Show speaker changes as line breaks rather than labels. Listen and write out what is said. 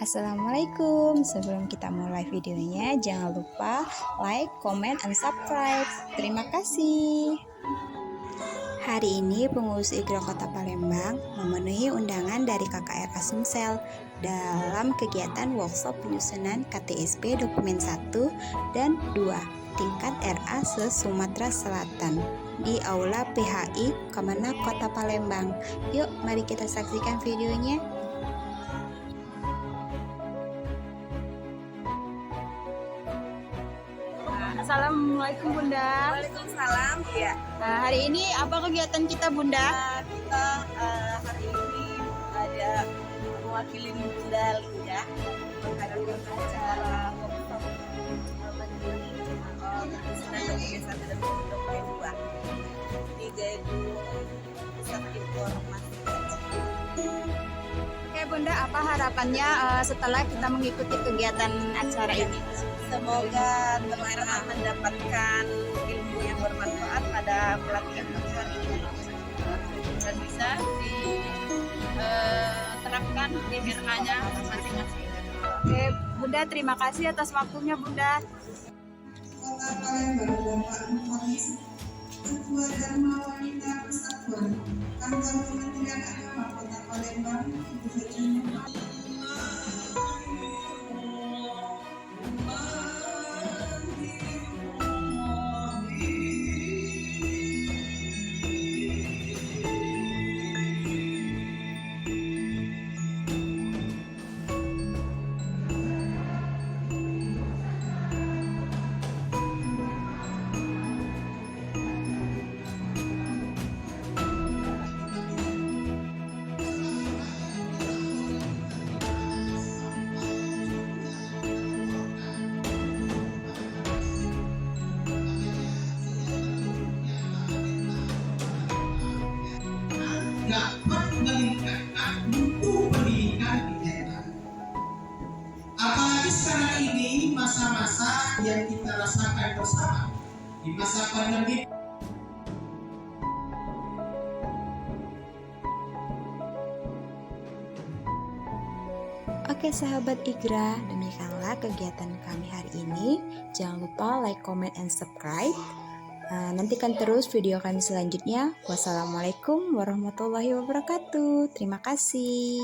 Assalamualaikum. Sebelum kita mulai videonya, jangan lupa like, comment, and subscribe. Terima kasih. Hari ini pengurus IGRO Kota Palembang memenuhi undangan dari KKR Sumsel dalam kegiatan workshop penyusunan KTSP dokumen 1 dan 2 tingkat RA se-Sumatera Selatan di Aula PHI Kemenak Kota Palembang. Yuk, mari kita saksikan videonya. Assalamualaikum Bunda.
Waalaikumsalam. Ya.
Hari ini apa kegiatan kita Bunda?
Kita hari ini ada mewakili Bunda Linda menghadirkan acara workshop penyusunan dokumen 1 dan dokumen 2 di Gedung Pusat Informasi.
Oke Bunda, apa harapannya setelah kita mengikuti kegiatan acara ini?
Semoga teman-teman mendapatkan ilmu yang bermanfaat pada pelatihan hari ini dan bisa diterapkan di RA-nya masing-masing.
Oke Bunda, terima kasih atas waktunya Bunda.
Kota Palembang Bapak Muhammad, Ketua Dharma Wanita Persatuan Kantor Kementerian Agama Kota Palembang, Ibu Hajunah.
dapat meningkatkan mutu pendidikan di daerah. Apalagi sekarang ini masa-masa yang kita rasakan bersama di masa pandemi.
Oke sahabat IGRA, demikianlah kegiatan kami hari ini. Jangan lupa like, comment, and subscribe. Nantikan terus video kami selanjutnya. Wassalamualaikum warahmatullahi wabarakatuh. Terima kasih.